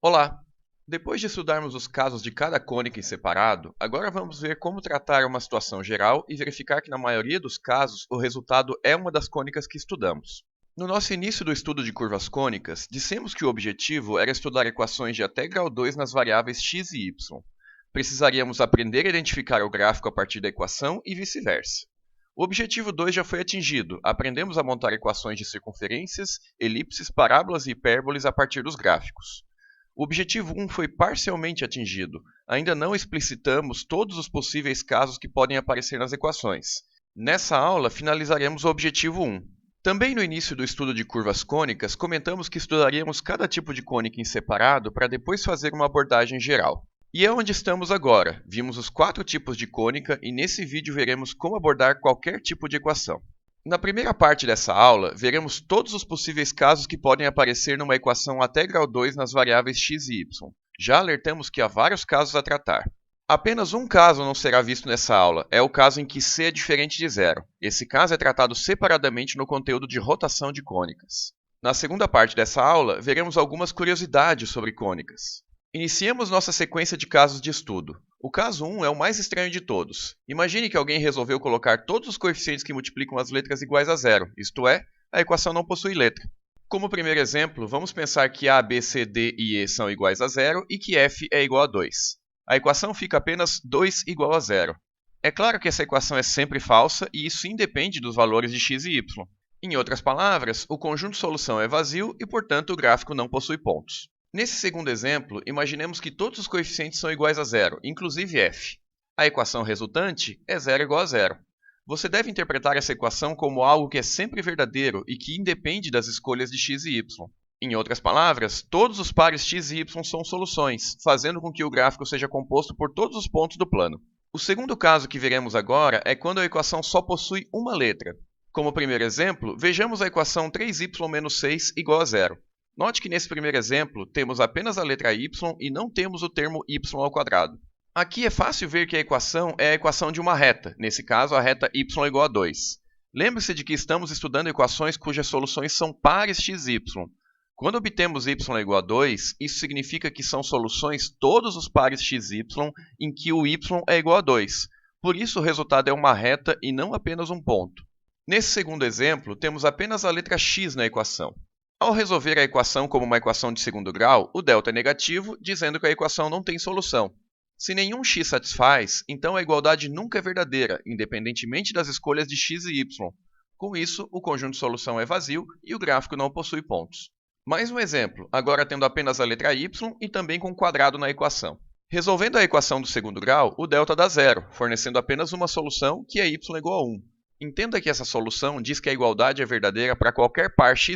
Olá! Depois de estudarmos os casos de cada cônica em separado, agora vamos ver como tratar uma situação geral e verificar que, na maioria dos casos, o resultado é uma das cônicas que estudamos. No nosso início do estudo de curvas cônicas, dissemos que o objetivo era estudar equações de até grau 2 nas variáveis x e y. Precisaríamos aprender a identificar o gráfico a partir da equação e vice-versa. O objetivo 2 já foi atingido. Aprendemos a montar equações de circunferências, elipses, parábolas e hipérboles a partir dos gráficos. O objetivo 1 foi parcialmente atingido. Ainda não explicitamos todos os possíveis casos que podem aparecer nas equações. Nessa aula, finalizaremos o objetivo 1. Também no início do estudo de curvas cônicas, comentamos que estudaríamos cada tipo de cônica em separado para depois fazer uma abordagem geral. E é onde estamos agora. Vimos os 4 tipos de cônica e nesse vídeo veremos como abordar qualquer tipo de equação. Na primeira parte dessa aula, veremos todos os possíveis casos que podem aparecer numa equação até grau 2 nas variáveis x e y. Já alertamos que há vários casos a tratar. Apenas um caso não será visto nessa aula, é o caso em que c é diferente de zero. Esse caso é tratado separadamente no conteúdo de rotação de cônicas. Na segunda parte dessa aula, veremos algumas curiosidades sobre cônicas. Iniciemos nossa sequência de casos de estudo. O caso 1 é o mais estranho de todos. Imagine que alguém resolveu colocar todos os coeficientes que multiplicam as letras iguais a zero, isto é, a equação não possui letra. Como primeiro exemplo, vamos pensar que a, b, c, d e e são iguais a zero e que f é igual a 2. A equação fica apenas 2 igual a zero. É claro que essa equação é sempre falsa e isso independe dos valores de x e y. Em outras palavras, o conjunto solução é vazio e, portanto, o gráfico não possui pontos. Nesse segundo exemplo, imaginemos que todos os coeficientes são iguais a zero, inclusive f. A equação resultante é zero igual a zero. Você deve interpretar essa equação como algo que é sempre verdadeiro e que independe das escolhas de x e y. Em outras palavras, todos os pares x e y são soluções, fazendo com que o gráfico seja composto por todos os pontos do plano. O segundo caso que veremos agora é quando a equação só possui uma letra. Como primeiro exemplo, vejamos a equação 3y menos 6 igual a zero. Note que nesse primeiro exemplo, temos apenas a letra y e não temos o termo y ao quadrado. Aqui é fácil ver que a equação é a equação de uma reta, nesse caso a reta y igual a 2. Lembre-se de que estamos estudando equações cujas soluções são pares x e y. Quando obtemos y igual a 2, isso significa que são soluções todos os pares x e y em que o y é igual a 2. Por isso o resultado é uma reta e não apenas um ponto. Nesse segundo exemplo, temos apenas a letra x na equação. Ao resolver a equação como uma equação de segundo grau, o delta é negativo, dizendo que a equação não tem solução. Se nenhum x satisfaz, então a igualdade nunca é verdadeira, independentemente das escolhas de x e y. Com isso, o conjunto de solução é vazio e o gráfico não possui pontos. Mais um exemplo, agora tendo apenas a letra y e também com um quadrado na equação. Resolvendo a equação do segundo grau, o delta dá zero, fornecendo apenas uma solução, que é y igual a 1. Entenda que essa solução diz que a igualdade é verdadeira para qualquer par xy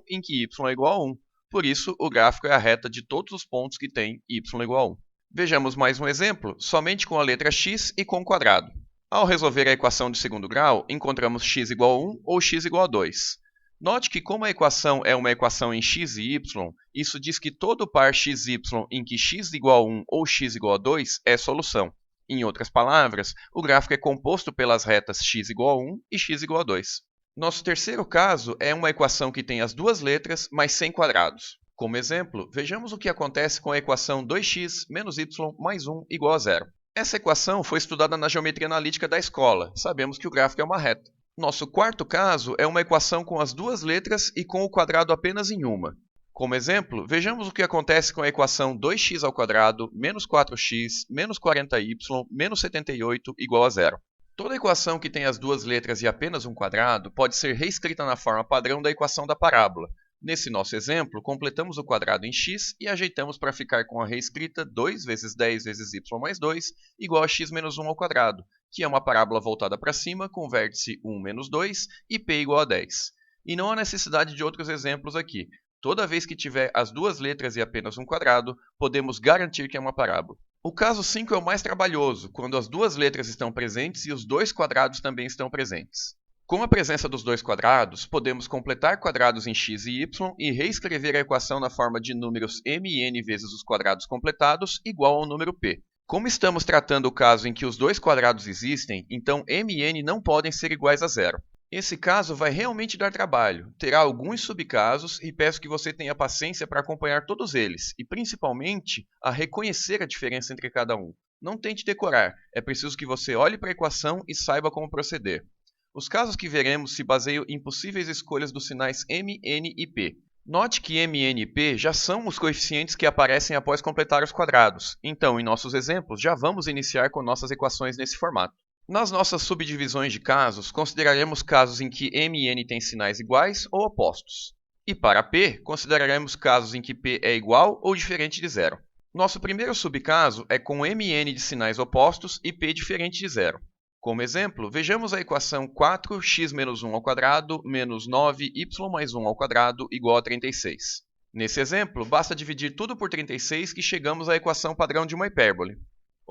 em que y é igual a 1. Por isso, o gráfico é a reta de todos os pontos que tem y igual a 1. Vejamos mais um exemplo, somente com a letra x e com o quadrado. Ao resolver a equação de segundo grau, encontramos x igual a 1 ou x igual a 2. Note que como a equação é uma equação em x e y, isso diz que todo par xy em que x igual a 1 ou x igual a 2 é solução. Em outras palavras, o gráfico é composto pelas retas x igual a 1 e x igual a 2. Nosso terceiro caso é uma equação que tem as duas letras, mas sem quadrados. Como exemplo, vejamos o que acontece com a equação 2x menos y mais 1 igual a 0. Essa equação foi estudada na geometria analítica da escola. Sabemos que o gráfico é uma reta. Nosso quarto caso é uma equação com as duas letras e com o quadrado apenas em uma. Como exemplo, vejamos o que acontece com a equação 2x ao quadrado menos 4x menos 40y menos 78 igual a 0. Toda equação que tem as duas letras e apenas um quadrado pode ser reescrita na forma padrão da equação da parábola. Nesse nosso exemplo, completamos o quadrado em x e ajeitamos para ficar com a reescrita 2 vezes 10 vezes y mais 2 igual a x menos 1 ao quadrado, que é uma parábola voltada para cima com vértice 1 menos 2 e p igual a 10. E não há necessidade de outros exemplos aqui. Toda vez que tiver as duas letras e apenas um quadrado, podemos garantir que é uma parábola. O caso 5 é o mais trabalhoso, quando as duas letras estão presentes e os dois quadrados também estão presentes. Com a presença dos dois quadrados, podemos completar quadrados em x e y e reescrever a equação na forma de números m e n vezes os quadrados completados igual ao número p. Como estamos tratando o caso em que os dois quadrados existem, então m e n não podem ser iguais a zero. Esse caso vai realmente dar trabalho, terá alguns subcasos e peço que você tenha paciência para acompanhar todos eles e, principalmente, a reconhecer a diferença entre cada um. Não tente decorar, é preciso que você olhe para a equação e saiba como proceder. Os casos que veremos se baseiam em possíveis escolhas dos sinais m, n e p. Note que m, n e p já são os coeficientes que aparecem após completar os quadrados, então, em nossos exemplos, já vamos iniciar com nossas equações nesse formato. Nas nossas subdivisões de casos, consideraremos casos em que m e n têm sinais iguais ou opostos. E para p, consideraremos casos em que p é igual ou diferente de zero. Nosso primeiro subcaso é com m e n de sinais opostos e p diferente de zero. Como exemplo, vejamos a equação 4x menos 1 ao quadrado menos 9y mais 1 ao quadrado igual a 36. Nesse exemplo, basta dividir tudo por 36 que chegamos à equação padrão de uma hipérbole.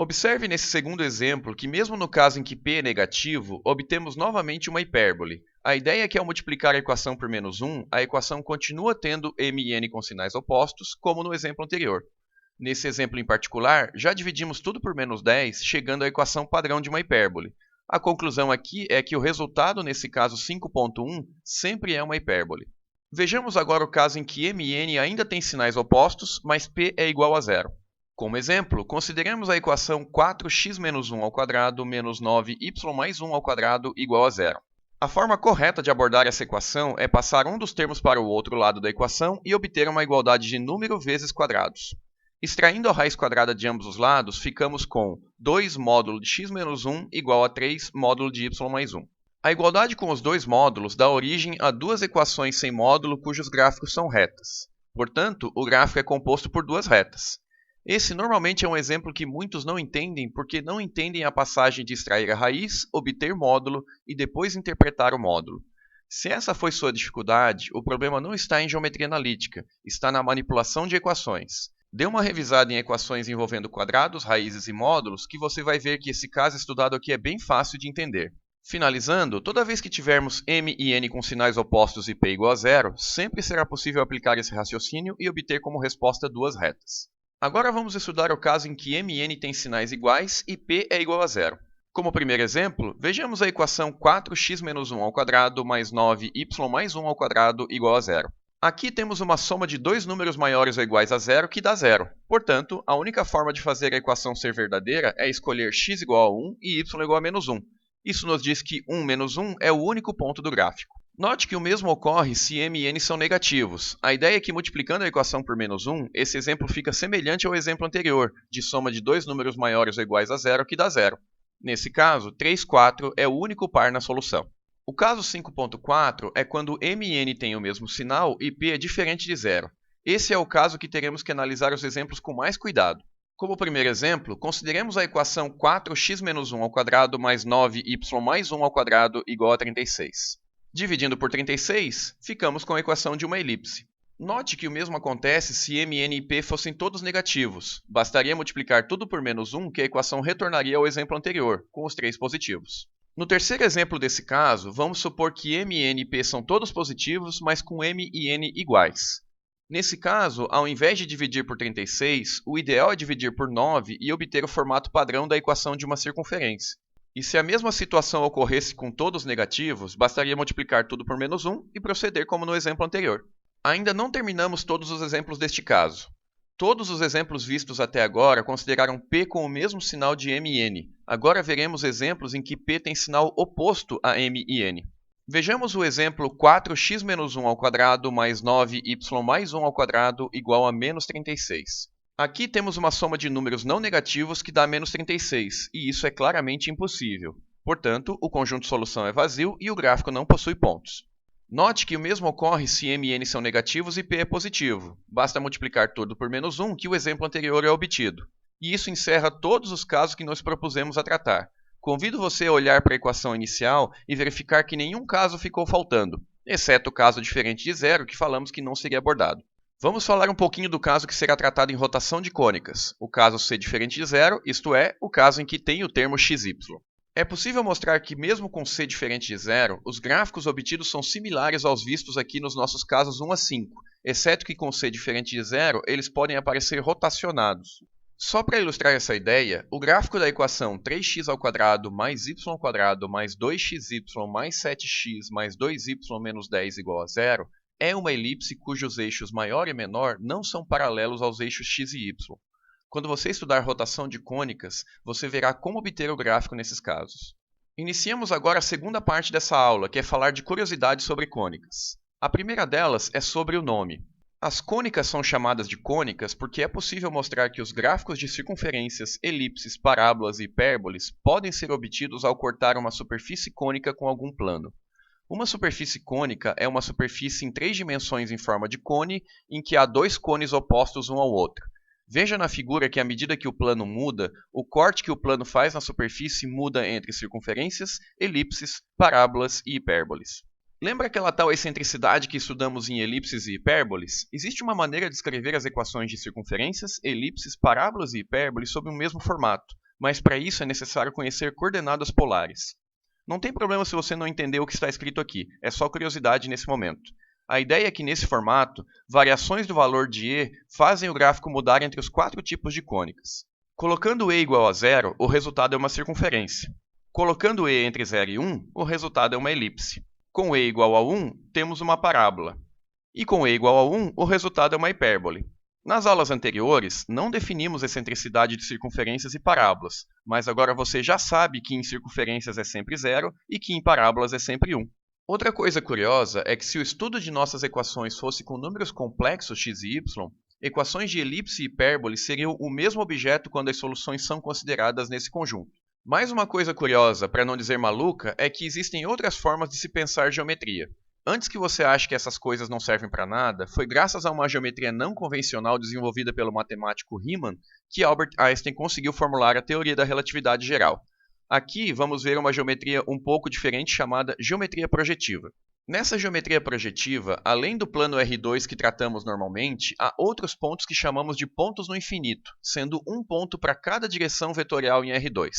Observe nesse segundo exemplo que, mesmo no caso em que p é negativo, obtemos novamente uma hipérbole. A ideia é que, ao multiplicar a equação por menos 1, a equação continua tendo m e n com sinais opostos, como no exemplo anterior. Nesse exemplo em particular, já dividimos tudo por menos 10, chegando à equação padrão de uma hipérbole. A conclusão aqui é que o resultado, nesse caso 5.1, sempre é uma hipérbole. Vejamos agora o caso em que m e n ainda têm sinais opostos, mas p é igual a zero. Como exemplo, consideremos a equação 4x menos 1 ao quadrado menos 9y mais 1 ao quadrado igual a zero. A forma correta de abordar essa equação é passar um dos termos para o outro lado da equação e obter uma igualdade de número vezes quadrados. Extraindo a raiz quadrada de ambos os lados, ficamos com 2 módulo de x menos 1 igual a 3 módulo de y mais 1. A igualdade com os dois módulos dá origem a duas equações sem módulo cujos gráficos são retas. Portanto, o gráfico é composto por duas retas. Esse normalmente é um exemplo que muitos não entendem porque não entendem a passagem de extrair a raiz, obter módulo e depois interpretar o módulo. Se essa foi sua dificuldade, o problema não está em geometria analítica, está na manipulação de equações. Dê uma revisada em equações envolvendo quadrados, raízes e módulos que você vai ver que esse caso estudado aqui é bem fácil de entender. Finalizando, toda vez que tivermos m e n com sinais opostos e p igual a zero, sempre será possível aplicar esse raciocínio e obter como resposta duas retas. Agora vamos estudar o caso em que m e n têm sinais iguais e p é igual a zero. Como primeiro exemplo, vejamos a equação 4x menos 1 ao quadrado mais 9y mais 1 ao quadrado igual a zero. Aqui temos uma soma de dois números maiores ou iguais a zero que dá zero. Portanto, a única forma de fazer a equação ser verdadeira é escolher x igual a 1 e y igual a menos 1. Isso nos diz que 1 menos 1 é o único ponto do gráfico. Note que o mesmo ocorre se m e n são negativos. A ideia é que, multiplicando a equação por menos 1, esse exemplo fica semelhante ao exemplo anterior, de soma de dois números maiores ou iguais a zero que dá zero. Nesse caso, 3, 4 é o único par na solução. O caso 5.4 é quando m e n têm o mesmo sinal e p é diferente de zero. Esse é o caso que teremos que analisar os exemplos com mais cuidado. Como primeiro exemplo, consideremos a equação 4x menos 1 ao quadrado mais 9y mais 1 ao quadrado igual a 36. Dividindo por 36, ficamos com a equação de uma elipse. Note que o mesmo acontece se m, n e p fossem todos negativos. Bastaria multiplicar tudo por menos 1 que a equação retornaria ao exemplo anterior, com os três positivos. No terceiro exemplo desse caso, vamos supor que m, n e p são todos positivos, mas com m e n iguais. Nesse caso, ao invés de dividir por 36, o ideal é dividir por 9 e obter o formato padrão da equação de uma circunferência. E se a mesma situação ocorresse com todos negativos, bastaria multiplicar tudo por menos 1 e proceder como no exemplo anterior. Ainda não terminamos todos os exemplos deste caso. Todos os exemplos vistos até agora consideraram p com o mesmo sinal de m e n. Agora veremos exemplos em que p tem sinal oposto a m e n. Vejamos o exemplo 4x menos 1 ao quadrado mais 9y mais 1 ao quadrado igual a menos 36. Aqui temos uma soma de números não negativos que dá menos 36, e isso é claramente impossível. Portanto, o conjunto solução é vazio e o gráfico não possui pontos. Note que o mesmo ocorre se m e n são negativos e p é positivo. Basta multiplicar tudo por menos 1 que o exemplo anterior é obtido. E isso encerra todos os casos que nós propusemos a tratar. Convido você a olhar para a equação inicial e verificar que nenhum caso ficou faltando, exceto o caso diferente de zero que falamos que não seria abordado. Vamos falar um pouquinho do caso que será tratado em rotação de cônicas, o caso C diferente de zero, isto é, o caso em que tem o termo xy. É possível mostrar que, mesmo com C diferente de zero, os gráficos obtidos são similares aos vistos aqui nos nossos casos 1 a 5, exceto que com C diferente de zero, eles podem aparecer rotacionados. Só para ilustrar essa ideia, o gráfico da equação 3x² mais y² mais 2xy mais 7x mais 2y menos 10 igual a zero é uma elipse cujos eixos maior e menor não são paralelos aos eixos x e y. Quando você estudar rotação de cônicas, você verá como obter o gráfico nesses casos. Iniciamos agora a segunda parte dessa aula, que é falar de curiosidades sobre cônicas. A primeira delas é sobre o nome. As cônicas são chamadas de cônicas porque é possível mostrar que os gráficos de circunferências, elipses, parábolas e hipérboles podem ser obtidos ao cortar uma superfície cônica com algum plano. Uma superfície cônica é uma superfície em 3 dimensões em forma de cone, em que há 2 cones opostos um ao outro. Veja na figura que à medida que o plano muda, o corte que o plano faz na superfície muda entre circunferências, elipses, parábolas e hipérboles. Lembra aquela tal excentricidade que estudamos em elipses e hipérboles? Existe uma maneira de escrever as equações de circunferências, elipses, parábolas e hipérboles sob o mesmo formato, mas para isso é necessário conhecer coordenadas polares. Não tem problema se você não entender o que está escrito aqui, é só curiosidade nesse momento. A ideia é que, nesse formato, variações do valor de e fazem o gráfico mudar entre os 4 tipos de cônicas. Colocando e igual a zero, o resultado é uma circunferência. Colocando e entre 0 e 1, o resultado é uma elipse. Com e igual a 1, temos uma parábola. E com e igual a 1, o resultado é uma hipérbole. Nas aulas anteriores, não definimos excentricidade de circunferências e parábolas, mas agora você já sabe que em circunferências é sempre 0 e que em parábolas é sempre 1. Outra coisa curiosa é que se o estudo de nossas equações fosse com números complexos x e y, equações de elipse e hipérbole seriam o mesmo objeto quando as soluções são consideradas nesse conjunto. Mais uma coisa curiosa, para não dizer maluca, é que existem outras formas de se pensar geometria. Antes que você ache que essas coisas não servem para nada, foi graças a uma geometria não convencional desenvolvida pelo matemático Riemann que Albert Einstein conseguiu formular a teoria da relatividade geral. Aqui vamos ver uma geometria um pouco diferente chamada geometria projetiva. Nessa geometria projetiva, além do plano R2 que tratamos normalmente, há outros pontos que chamamos de pontos no infinito, sendo um ponto para cada direção vetorial em R2.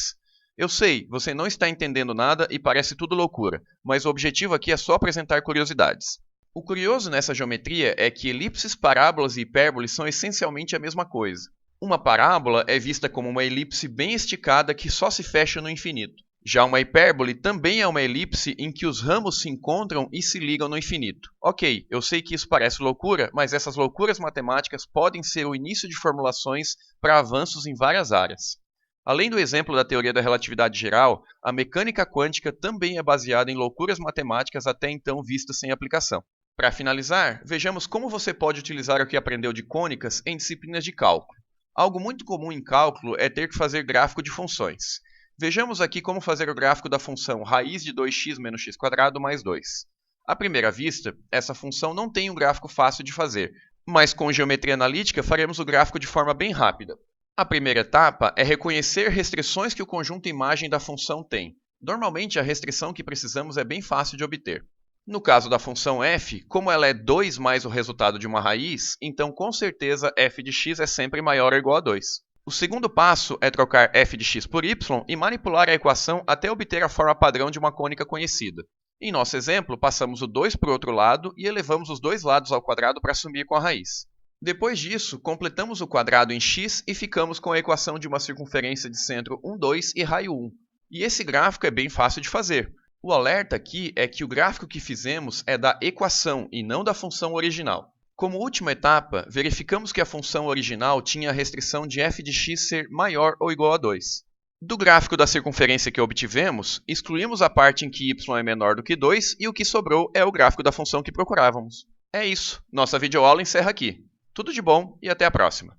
Eu sei, você não está entendendo nada e parece tudo loucura, mas o objetivo aqui é só apresentar curiosidades. O curioso nessa geometria é que elipses, parábolas e hipérboles são essencialmente a mesma coisa. Uma parábola é vista como uma elipse bem esticada que só se fecha no infinito. Já uma hipérbole também é uma elipse em que os ramos se encontram e se ligam no infinito. Ok, eu sei que isso parece loucura, mas essas loucuras matemáticas podem ser o início de formulações para avanços em várias áreas. Além do exemplo da teoria da relatividade geral, a mecânica quântica também é baseada em loucuras matemáticas até então vistas sem aplicação. Para finalizar, vejamos como você pode utilizar o que aprendeu de cônicas em disciplinas de cálculo. Algo muito comum em cálculo é ter que fazer gráfico de funções. Vejamos aqui como fazer o gráfico da função raiz de 2x menos x² mais 2. À primeira vista, essa função não tem um gráfico fácil de fazer, mas com geometria analítica faremos o gráfico de forma bem rápida. A primeira etapa é reconhecer restrições que o conjunto imagem da função tem. Normalmente, a restrição que precisamos é bem fácil de obter. No caso da função f, como ela é 2 mais o resultado de uma raiz, então com certeza f de x é sempre maior ou igual a 2. O segundo passo é trocar f de x por y e manipular a equação até obter a forma padrão de uma cônica conhecida. Em nosso exemplo, passamos o 2 para o outro lado e elevamos os dois lados ao quadrado para sumir com a raiz. Depois disso, completamos o quadrado em x e ficamos com a equação de uma circunferência de centro 1, 2 e raio 1. E esse gráfico é bem fácil de fazer. O alerta aqui é que o gráfico que fizemos é da equação e não da função original. Como última etapa, verificamos que a função original tinha a restrição de f de x ser maior ou igual a 2. Do gráfico da circunferência que obtivemos, excluímos a parte em que y é menor do que 2 e o que sobrou é o gráfico da função que procurávamos. É isso, nossa videoaula encerra aqui. Tudo de bom e até a próxima!